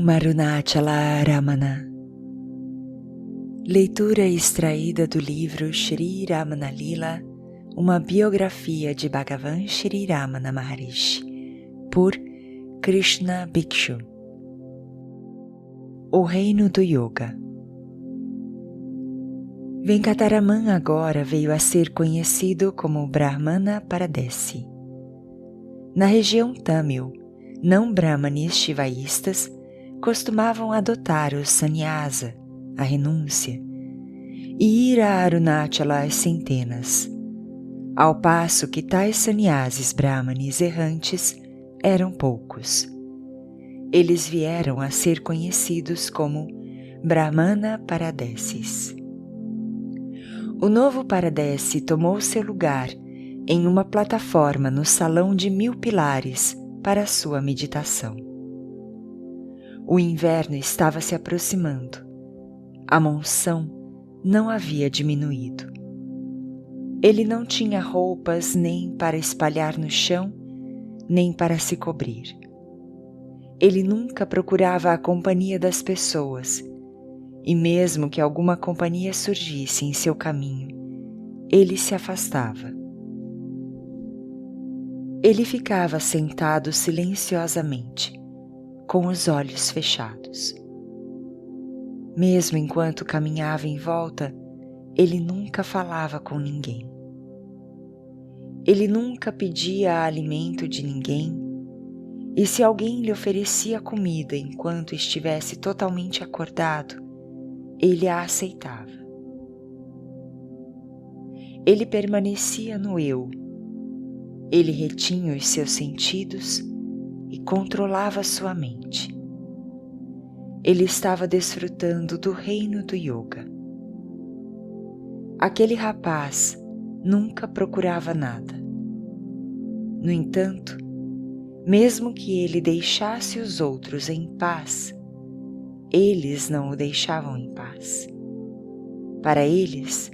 Om Arunachala Ramana. Leitura extraída do livro Shri Ramana Lila, uma biografia de Bhagavan Shri Ramana Maharishi, por Krishna Bhikshu. O Reino do Yoga. Venkataraman agora veio a ser conhecido como Brahmana Paradesi. Na região Tamil, não brahmanes shivaístas costumavam adotar o sannyasa, a renúncia, e ir a Arunachala às centenas, ao passo que tais sannyasis brahmanes errantes eram poucos. Eles vieram a ser conhecidos como Brahmana Paradesis. O novo Paradesi tomou seu lugar em uma plataforma no salão de 1000 pilares para sua meditação. O inverno estava se aproximando. A monção não havia diminuído. Ele não tinha roupas nem para espalhar no chão, nem para se cobrir. Ele nunca procurava a companhia das pessoas, e mesmo que alguma companhia surgisse em seu caminho, ele se afastava. Ele ficava sentado silenciosamente, com os olhos fechados. Mesmo enquanto caminhava em volta, ele nunca falava com ninguém. Ele nunca pedia alimento de ninguém, e se alguém lhe oferecia comida enquanto estivesse totalmente acordado, ele a aceitava. Ele permanecia no eu. Ele retinha os seus sentidos e controlava sua mente. Ele estava desfrutando do reino do yoga. Aquele rapaz nunca procurava nada. No entanto, mesmo que ele deixasse os outros em paz, eles não o deixavam em paz. Para eles,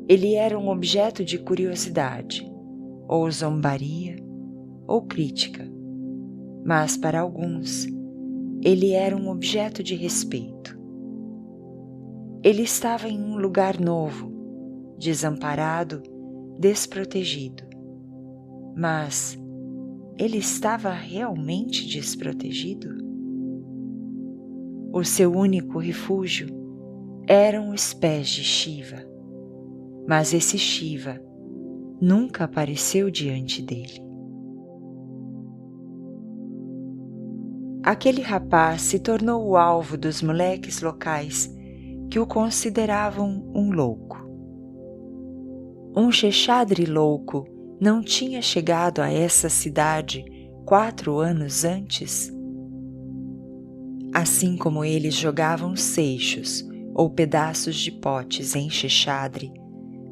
ele era um objeto de curiosidade, ou zombaria, ou crítica. Mas para alguns, ele era um objeto de respeito. Ele estava em um lugar novo, desamparado, desprotegido. Mas ele estava realmente desprotegido? O seu único refúgio eram os pés de Shiva, mas esse Shiva nunca apareceu diante dele. Aquele rapaz se tornou o alvo dos moleques locais que o consideravam um louco. Um Sheshadri louco não tinha chegado a essa cidade 4 anos antes? Assim como eles jogavam seixos ou pedaços de potes em Sheshadri,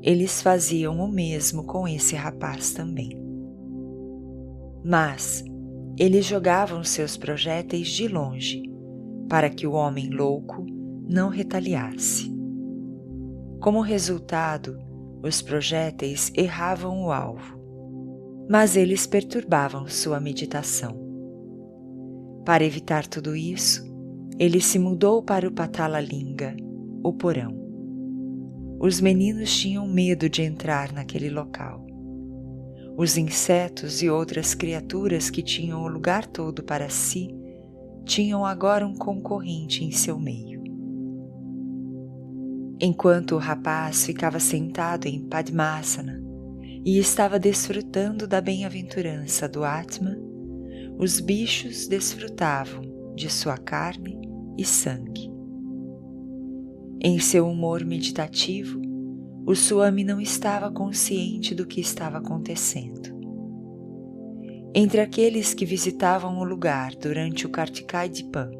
eles faziam o mesmo com esse rapaz também. Mas eles jogavam seus projéteis de longe, para que o homem louco não retaliasse. Como resultado, os projéteis erravam o alvo, mas eles perturbavam sua meditação. Para evitar tudo isso, ele se mudou para o Patala Linga, o porão. Os meninos tinham medo de entrar naquele local. Os insetos e outras criaturas que tinham o lugar todo para si tinham agora um concorrente em seu meio. Enquanto o rapaz ficava sentado em Padmasana e estava desfrutando da bem-aventurança do Atma, os bichos desfrutavam de sua carne e sangue. Em seu humor meditativo, o Swami não estava consciente do que estava acontecendo. Entre aqueles que visitavam o lugar durante o Kartikai Dipam,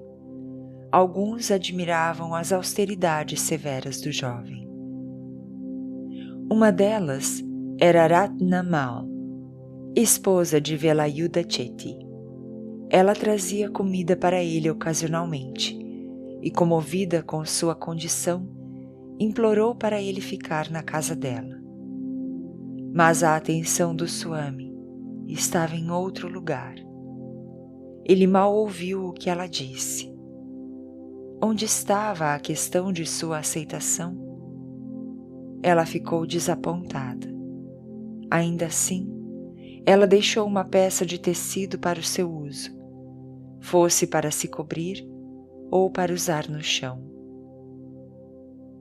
alguns admiravam as austeridades severas do jovem. Uma delas era Ratnamal, esposa de Velayuda Chetty. Ela trazia comida para ele ocasionalmente e, comovida com sua condição, implorou para ele ficar na casa dela. Mas a atenção do Swami estava em outro lugar. Ele mal ouviu o que ela disse. onde estava a questão de sua aceitação? Ela ficou desapontada. Ainda assim, ela deixou uma peça de tecido para o seu uso, fosse para se cobrir ou para usar no chão.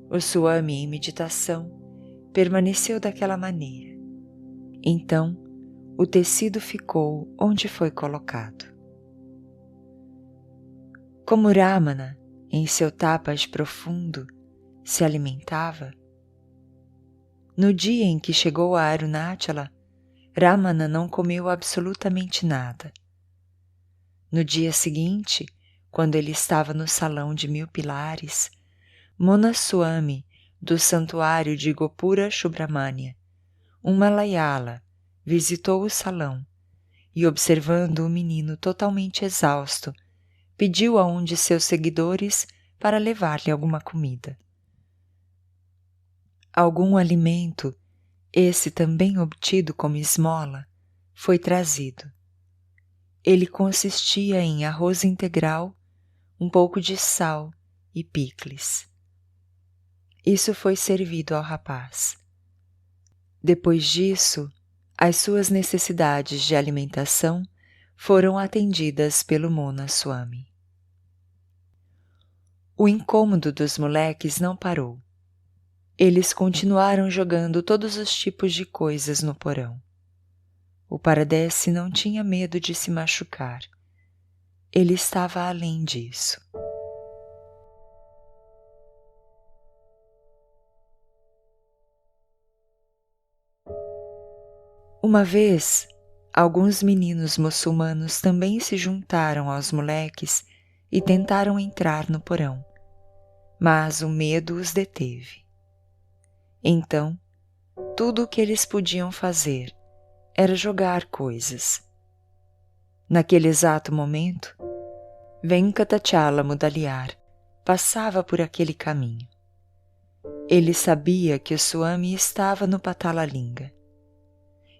O Swami, em meditação, permaneceu daquela maneira. Então, o tecido ficou onde foi colocado. Como Ramana, em seu tapas profundo, se alimentava, no dia em que chegou a Arunachala, Ramana não comeu absolutamente nada. No dia seguinte, quando ele estava no salão de 1000 pilares, Mona Swami, do santuário de Gopura Subramania, um Malayala, visitou o salão e, observando o menino totalmente exausto, pediu a um de seus seguidores para levar-lhe alguma comida. Algum alimento, esse também obtido como esmola, foi trazido. Ele consistia em arroz integral, um pouco de sal e picles. Isso foi servido ao rapaz. Depois disso, as suas necessidades de alimentação foram atendidas pelo Mona Swami. O incômodo dos moleques não parou. Eles continuaram jogando todos os tipos de coisas no porão. O Paradesi não tinha medo de se machucar. Ele estava além disso. Uma vez, alguns meninos muçulmanos também se juntaram aos moleques e tentaram entrar no porão, mas o medo os deteve. Então, tudo o que eles podiam fazer era jogar coisas. Naquele exato momento, Venkatachala Mudaliar passava por aquele caminho. Ele sabia que o Swami estava no Patala-linga.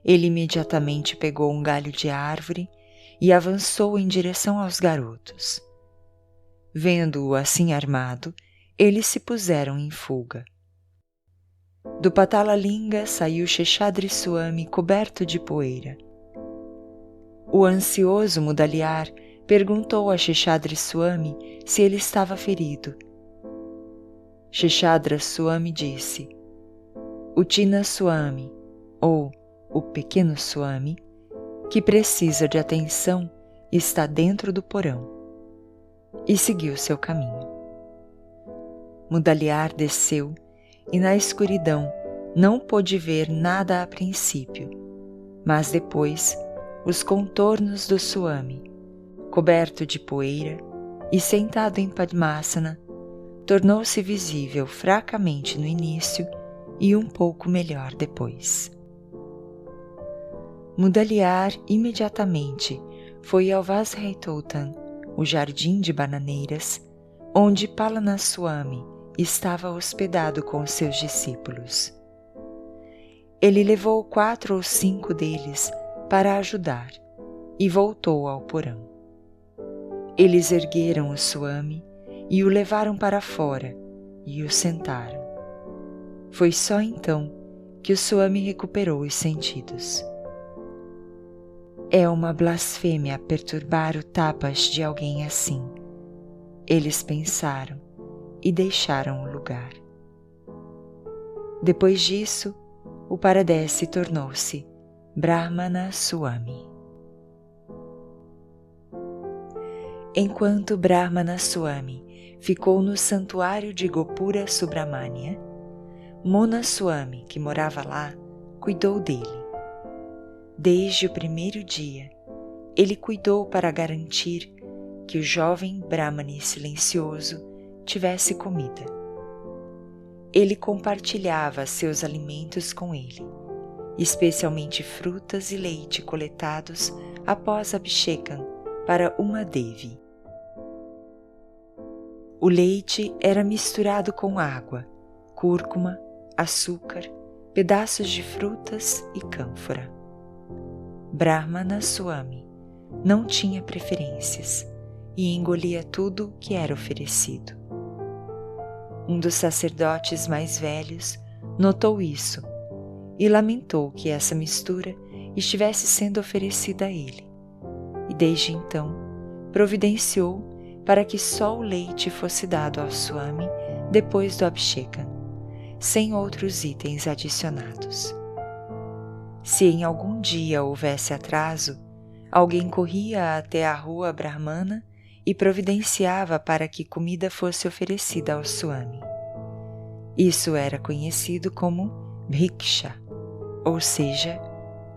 Ele imediatamente pegou um galho de árvore e avançou em direção aos garotos. Vendo-o assim armado, eles se puseram em fuga. Do Patala-linga saiu Sheshadri Swami coberto de poeira. O ansioso Mudaliar perguntou a Sheshadri Swami se ele estava ferido. Sheshadra Swami disse: "O Tina Swami, ou o pequeno Swami, que precisa de atenção, está dentro do porão." E seguiu seu caminho. Mudaliar desceu e na escuridão não pôde ver nada a princípio, mas depois os contornos do Swami, coberto de poeira e sentado em Padmasana, tornou-se visível fracamente no início e um pouco melhor depois. Mudaliar imediatamente foi ao Vasraitotan, o jardim de bananeiras, onde Palana Swami estava hospedado com seus discípulos. Ele levou 4 ou 5 deles para ajudar e voltou ao porão. Eles ergueram o Swami e o levaram para fora e o sentaram. Foi só então que o Swami recuperou os sentidos. É uma blasfêmia perturbar o tapas de alguém assim, eles pensaram e deixaram o lugar. Depois disso, o Paradesi tornou-se Brahmana Swami. Enquanto Brahmana Swami ficou no santuário de Gopura Subramania, Mona Swami, que morava lá, cuidou dele. Desde o primeiro dia, ele cuidou para garantir que o jovem Brahmane silencioso tivesse comida. Ele compartilhava seus alimentos com ele, especialmente frutas e leite coletados após Abhishekam para uma Devi. O leite era misturado com água, cúrcuma, açúcar, pedaços de frutas e cânfora. Brahmana Swami não tinha preferências e engolia tudo que era oferecido. um dos sacerdotes mais velhos, notou isso e lamentou que essa mistura estivesse sendo oferecida a ele, e desde então providenciou para que só o leite fosse dado ao Swami depois do Abhishekam, sem outros itens adicionados. Se em algum dia houvesse atraso, alguém corria até a rua Brahmana e providenciava para que comida fosse oferecida ao Swami. Isso era conhecido como bhiksha, ou seja,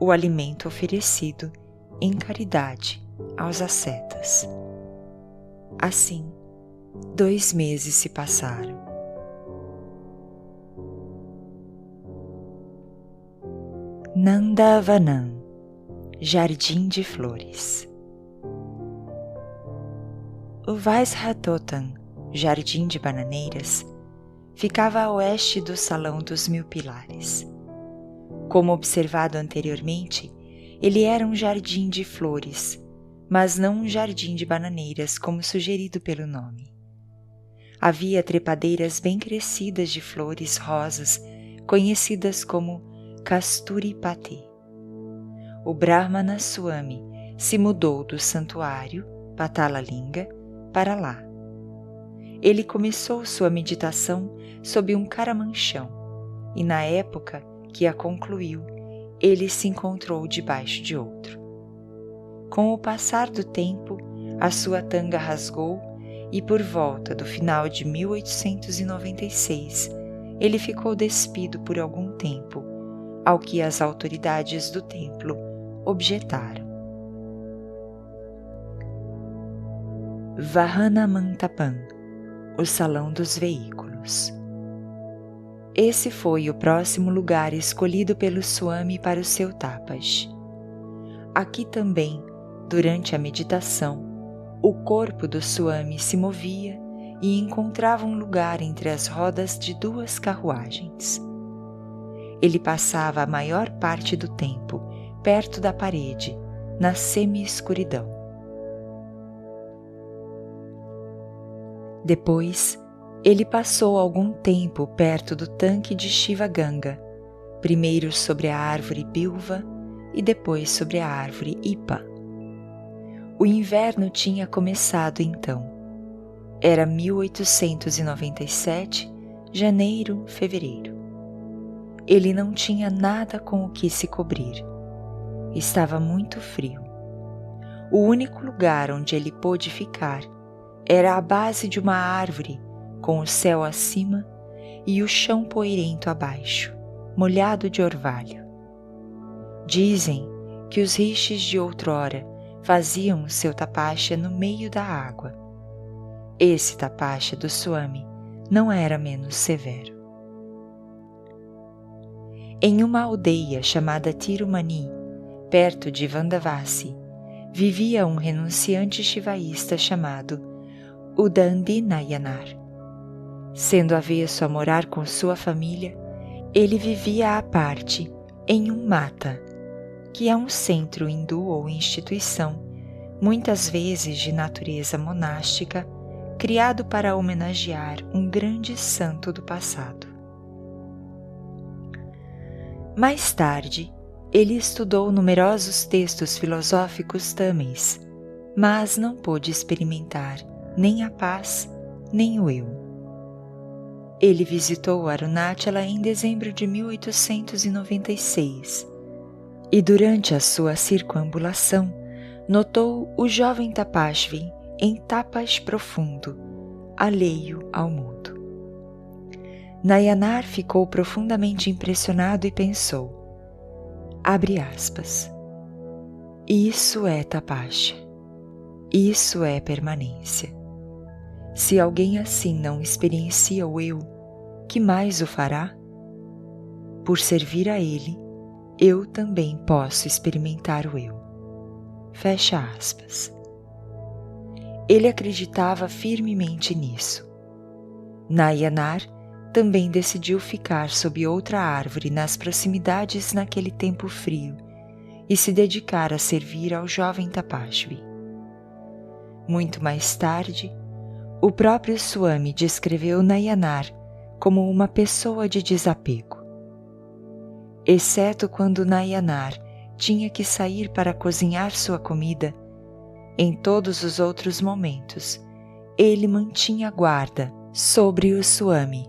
o alimento oferecido em caridade aos ascetas. Assim, 2 meses se passaram. Nandavanam, Jardim de Flores. O Vaishatotam, Jardim de Bananeiras, ficava a oeste do Salão dos Mil Pilares. Como observado anteriormente, ele era um jardim de flores, mas não um jardim de bananeiras como sugerido pelo nome. Havia trepadeiras bem crescidas de flores rosas, conhecidas como Kasturipati. O Brahmana Swami se mudou do santuário Patalalinga para lá. Ele começou sua meditação sob um caramanchão e, na época que a concluiu, ele se encontrou debaixo de outro. Com o passar do tempo, a sua tanga rasgou e, por volta do final de 1896, ele ficou despido por algum tempo, ao que as autoridades do templo objetaram. Vahana Mantapam, o Salão dos Veículos. Esse foi o próximo lugar escolhido pelo Swami para o seu tapas. Aqui também, durante a meditação, o corpo do Swami se movia e encontrava um lugar entre as rodas de 2 carruagens. Ele passava a maior parte do tempo perto da parede, na semi-escuridão. Depois, ele passou algum tempo perto do tanque de Shiva Ganga, primeiro sobre a árvore Bilva e depois sobre a árvore Ipa. O inverno tinha começado então. Era 1897, janeiro, fevereiro. Ele não tinha nada com o que se cobrir. Estava muito frio. O único lugar onde ele pôde ficar era a base de uma árvore, com o céu acima e o chão poeirento abaixo, molhado de orvalho. Dizem que os rishis de outrora faziam o seu tapasya no meio da água. Esse tapasya do Swami não era menos severo. Em uma aldeia chamada Tirumani, perto de Vandavasi, vivia um renunciante shivaísta chamado Udandi Nayanar. Sendo avesso a morar com sua família, ele vivia à parte em um mata, que é um centro hindu ou instituição, muitas vezes de natureza monástica, criado para homenagear um grande santo do passado. Mais tarde, ele estudou numerosos textos filosóficos tâmils, mas não pôde experimentar nem a paz, nem o eu. Ele visitou Arunachala em dezembro de 1896 e, durante a sua circunambulação, notou o jovem Tapashvi em tapas profundo, alheio ao mundo. Nayanar ficou profundamente impressionado e pensou, abre aspas, isso é tapasya, isso é permanência. Se alguém assim não experiencia o eu, que mais o fará? Por servir a ele, eu também posso experimentar o eu. Fecha aspas. Ele acreditava firmemente nisso. Nayanar também decidiu ficar sob outra árvore nas proximidades naquele tempo frio e se dedicar a servir ao jovem Tapashvi. Muito mais tarde, o próprio Swami descreveu Nayanar como uma pessoa de desapego. Exceto quando Nayanar tinha que sair para cozinhar sua comida, em todos os outros momentos, ele mantinha guarda sobre o Swami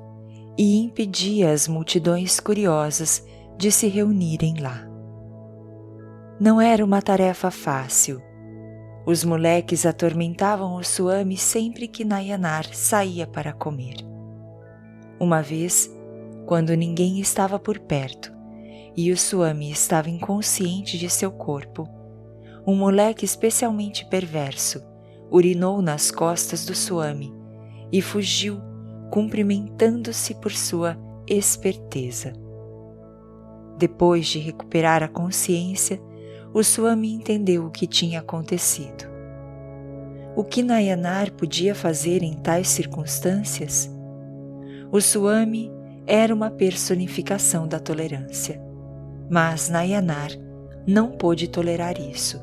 e impedia as multidões curiosas de se reunirem lá. Não era uma tarefa fácil. Os moleques atormentavam o Swami sempre que Nayanar saía para comer. Uma vez, quando ninguém estava por perto e o Swami estava inconsciente de seu corpo, um moleque especialmente perverso urinou nas costas do Swami e fugiu, cumprimentando-se por sua esperteza. Depois de recuperar a consciência, o Swami entendeu o que tinha acontecido. O que Nayanar podia fazer em tais circunstâncias? O Swami era uma personificação da tolerância, mas Nayanar não pôde tolerar isso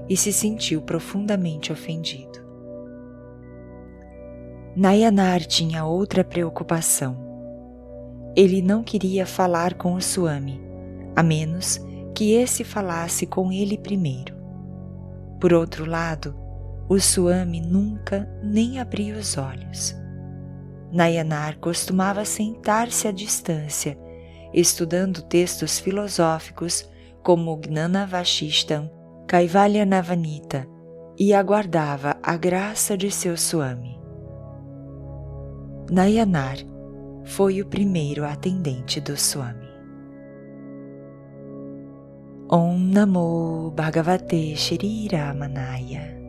e se sentiu profundamente ofendido. Nayanar tinha outra preocupação. Ele não queria falar com o Swami, a menos que esse falasse com ele primeiro. Por outro lado, o Swami nunca nem abria os olhos. Nayanar costumava sentar-se à distância, estudando textos filosóficos como Gnana Vasishtam, Kaivalya Navanita, e aguardava a graça de seu Swami. Nayanar foi o primeiro atendente do Swami. Om Namo Bhagavate Shri Ramanaya.